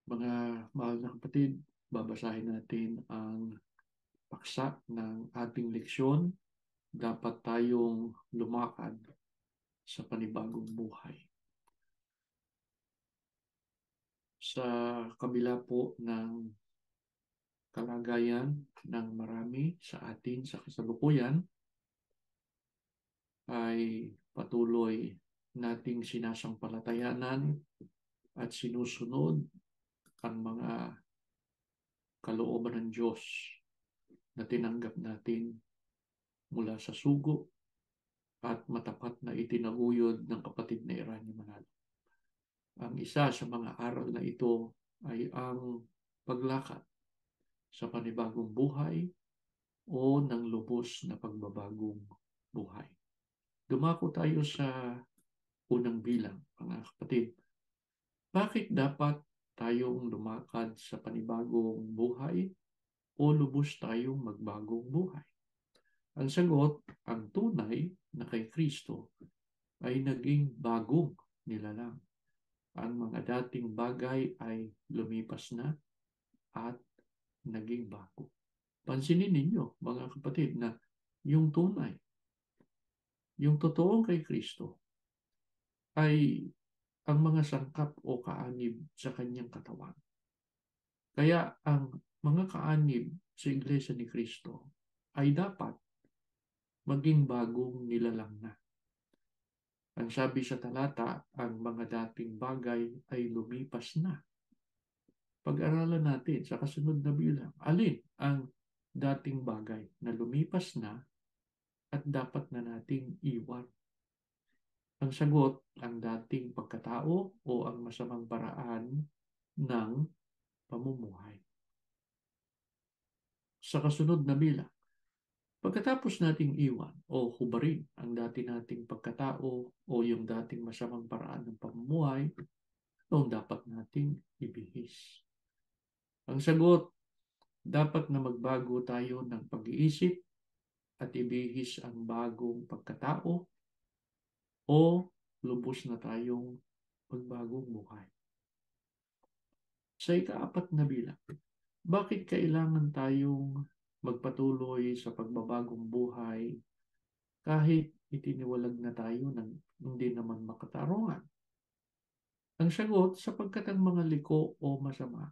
Mga mahal na kapatid, babasahin natin ang paksa ng ating leksyon. Dapat tayong lumakad sa panibagong buhay. Sa kabila po ng kalagayan ng marami sa atin sa kasalukuyan, ay patuloy nating sinasampalatayanan at sinusunod ang mga kalooban ng Diyos na tinanggap natin mula sa sugo at matapat na itinaguyod ng kapatid na Eranie Manalo. Ang isa sa mga aral na ito ay ang paglakad sa panibagong buhay o ng lubos na pagbabagong buhay. Dumako tayo sa unang bilang, mga kapatid. Bakit dapat tayong lumakad sa panibagong buhay o lubos tayong magbagong buhay? Ang sagot, ang tunay na kay Kristo ay naging bagong nilalang. Ang mga dating bagay ay lumipas na at naging bago. Pansinin ninyo, mga kapatid, na yung tunay, yung totoong kay Kristo ay ang mga sangkap o kaanib sa kanyang katawan. Kaya ang mga kaanib sa Iglesia ni Kristo ay dapat maging bagong nilalang na. Ang sabi sa talata, ang mga dating bagay ay lumipas na. Pag-aralan natin sa kasunod na bilang, alin ang dating bagay na lumipas na at dapat na nating iwan? Ang sagot, ang dating pagkatao o ang masamang paraan ng pamumuhay. Sa kasunod na bilang, pagkatapos nating iwan o hubarin ang dati nating pagkatao o yung dating masamang paraan ng pamumuhay, noong dapat nating ibihis. Ang sagot, dapat na magbago tayo ng pag-iisip at ibihis ang bagong pagkatao o lubos na tayong magbagong buhay. Sa ikaapat na bilang, bakit kailangan tayong magpatuloy sa pagbabagong buhay kahit itiniwalag na tayo ng hindi naman makatarungan? Ang sagot, sapagkat ang mga liko o masama,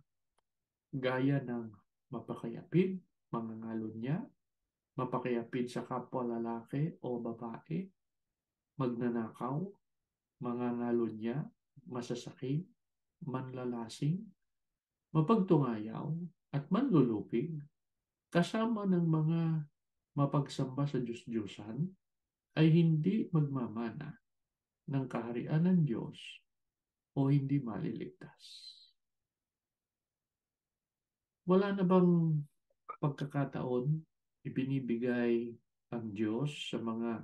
gaya ng mapakayapid, mangangalunya, mapakayapid sa kapwa lalaki o babae, magnanakaw, mangangalunya, masasakit, manlalasing, mapagtungayaw, at manlulupig, kasama ng mga mapagsamba sa Diyos-Diyosan, ay hindi magmamana ng kaharian ng Diyos o hindi maliligtas. Wala na bang pagkakataon ibinibigay ang Diyos sa mga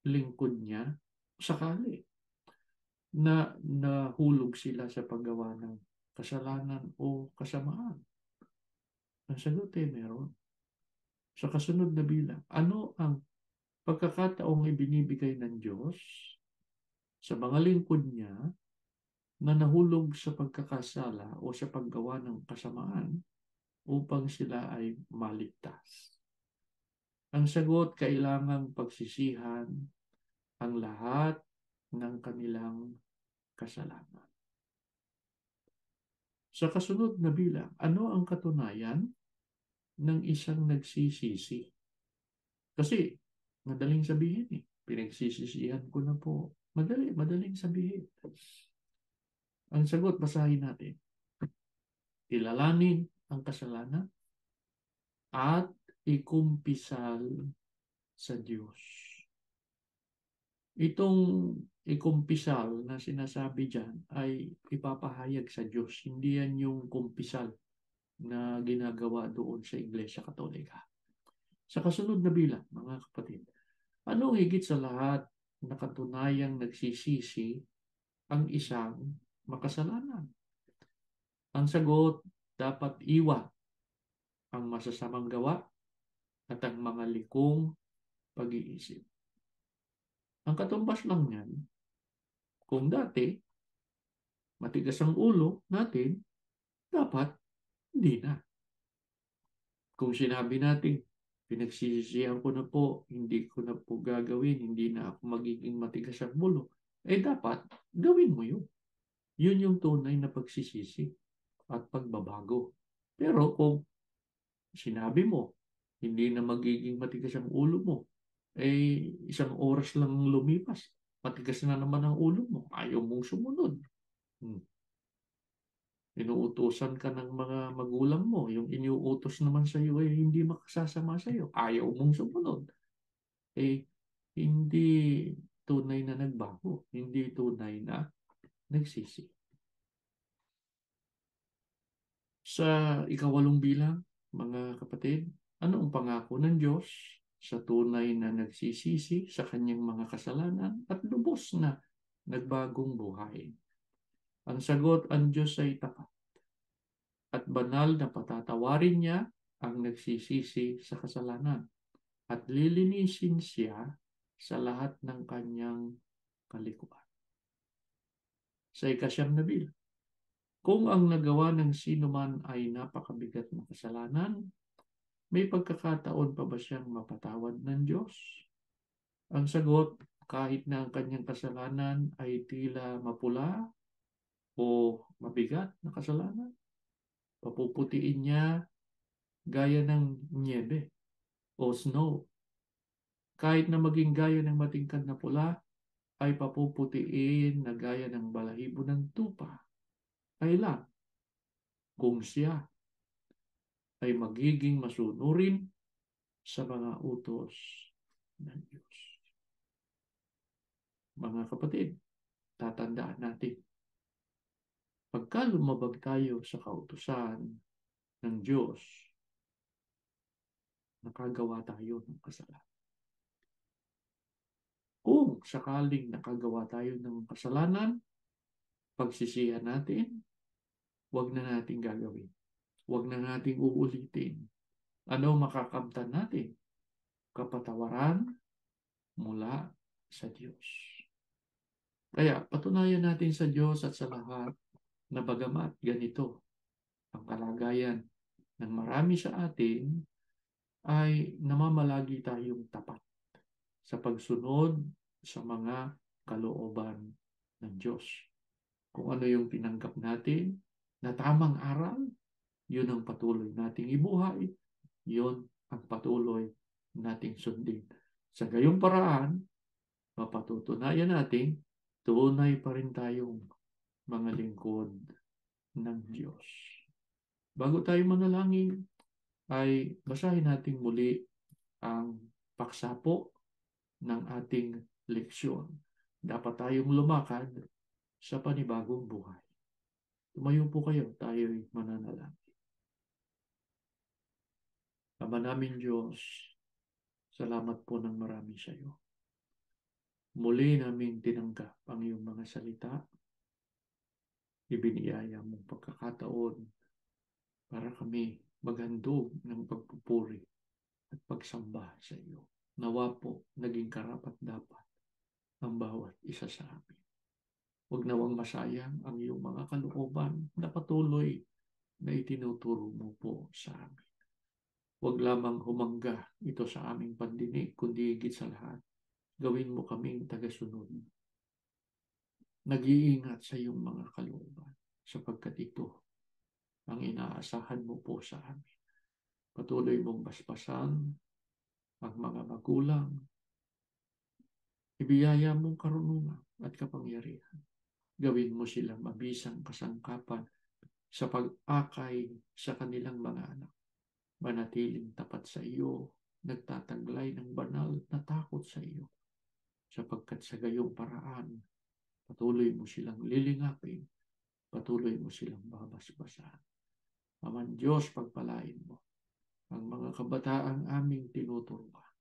lingkod niya sakali na nahulog sila sa paggawa ng kasalanan o kasamaan? Ang sagot ay meron. Sa kasunod na bilang, ano ang pagkakataong ibinibigay ng Diyos sa mga lingkod niya na nahulog sa pagkakasala o sa paggawa ng kasamaan upang sila ay maligtas? Ang sagot, kailangang pagsisihan ang lahat ng kanilang kasalanan. Sa kasunod na bilang, ano ang katunayan ng isang nagsisisi? Kasi madaling sabihin pinagsisisihan ko na po. Madaling sabihin. Ang sagot, basahin natin. Kilalanin ang kasalanan at ikumpisal sa Diyos. Itong ikumpisal na sinasabi dyan ay ipapahayag sa Diyos. Hindi yan yung kumpisal na ginagawa doon sa Iglesia Katolika. Sa kasunod na bilang, mga kapatid, anong higit sa lahat na katunayang nagsisisi ang isang makasalanan? Ang sagot, dapat iwan ang masasamang gawa at ang mga likong pag-iisip. Ang katumbas lang yan, kung dati matigas ang ulo natin, dapat hindi na. Kung sinabi natin, pinagsisisihan ko na po, hindi ko na po gagawin, hindi na ako magiging matigas ang ulo, dapat gawin mo yun. Yun yung tunay na pagsisisi at pagbabago. Pero kung sinabi mo, hindi na magiging matigas ang ulo mo, isang oras lang lumipas, matigas na naman ang ulo mo, ayaw mong sumunod. Inuutosan ka ng mga magulang mo, yung iniuutos naman sa iyo ay hindi makasasama sa iyo, ayaw mong sumunod. Hindi tunay na nagbago, hindi tunay na nagsisi. Sa ikawalong bilang, mga kapatid, ano ang pangako ng Diyos sa tunay na nagsisisi sa kanyang mga kasalanan at lubos na nagbagong buhay? Ang sagot, ang Diyos ay tapat at banal na patatawarin niya ang nagsisisi sa kasalanan at lilinisin siya sa lahat ng kanyang kalikuan. Sa ikasyam na bilang, kung ang nagawa ng sino man ay napakabigat na kasalanan, may pagkakataon pa ba siyang mapatawad ng Diyos? Ang sagot, kahit na ang kanyang kasalanan ay tila mapula o mabigat na kasalanan, papuputiin niya gaya ng niebe o snow. Kahit na maging gaya ng matingkad na pula, ay papuputiin na gaya ng balahibo ng tupa. Kailan? Kung siya ay magiging masunurin sa mga utos ng Diyos. Mga kapatid, tatandaan natin, pagka lumabag tayo sa kautusan ng Diyos, nakagawa tayo ng kasalanan. Kung sakaling nakagawa tayo ng kasalanan, pagsisihan natin, huwag na natin gagawin. Huwag na natin uulitin. Ano makakamtan natin? Kapatawaran mula sa Diyos. Kaya patunayan natin sa Diyos at sa lahat na bagamat ganito ang kalagayan ng marami sa atin, ay namamalagi tayong tapat sa pagsunod sa mga kalooban ng Diyos. Kung ano yung tinanggap natin na tamang aral, yun ang patuloy nating ibuhay, yun ang patuloy nating sundin. Sa gayong paraan, mapatutunayan natin, tunay pa rin tayong mga lingkod ng Diyos. Bago tayo manalangin, ay basahin natin muli ang paksapo ng ating leksyon. Dapat tayong lumakad sa panibagong buhay. Tumayo po kayo, tayo'y mananalangin. Ama namin Diyos, salamat po ng marami sa iyo. Muli namin tinanggap ang iyong mga salita. Ibiniyaya mong pagkakataon para kami maghandog ng pagpupuri at pagsamba sa iyo. Nawa po naging karapat-dapat ang bawat isa sa amin. Huwag nawang masayang ang iyong mga kalooban na patuloy na itinuturo mo po sa amin. Huwag lamang humangga ito sa aming pandinig, kundi higit sa lahat, gawin mo kaming tagasunod. Nag-iingat sa iyong mga kalooban, sapagkat ito ang inaasahan mo po sa amin. Patuloy mong basbasan ang mga magulang. Ibiyaya mong karunungan at kapangyarihan. Gawin mo silang mabisang kasangkapan sa pag-akay sa kanilang mga anak. Manatiling tapat sa iyo, nagtataglay ng banal na takot sa iyo. Sapagkat sa gayong paraan, patuloy mo silang lilingapin, patuloy mo silang babasbasan. Aman Diyos, pagpalain mo ang mga kabataang aming tinuturuan.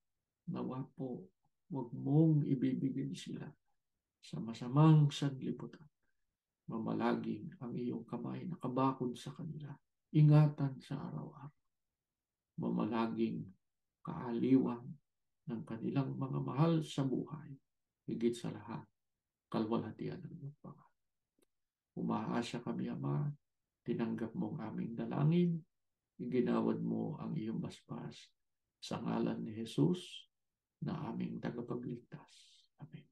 Nawa po, huwag mong ibibigay sila sa masamang sanlibutan. Mamalaging ang iyong kamay nakabakod sa kanila. Ingatan sa araw-araw. Mamalaging kaaliwan ng kanilang mga mahal sa buhay. Higit sa lahat, kalwalhatian ng iyong pangalan. Umaasa kami, Ama, tinanggap mo ang aming dalangin, iginawad mo ang iyong basbas sa ngalan ni Jesus na aming tagapagligtas. Amen.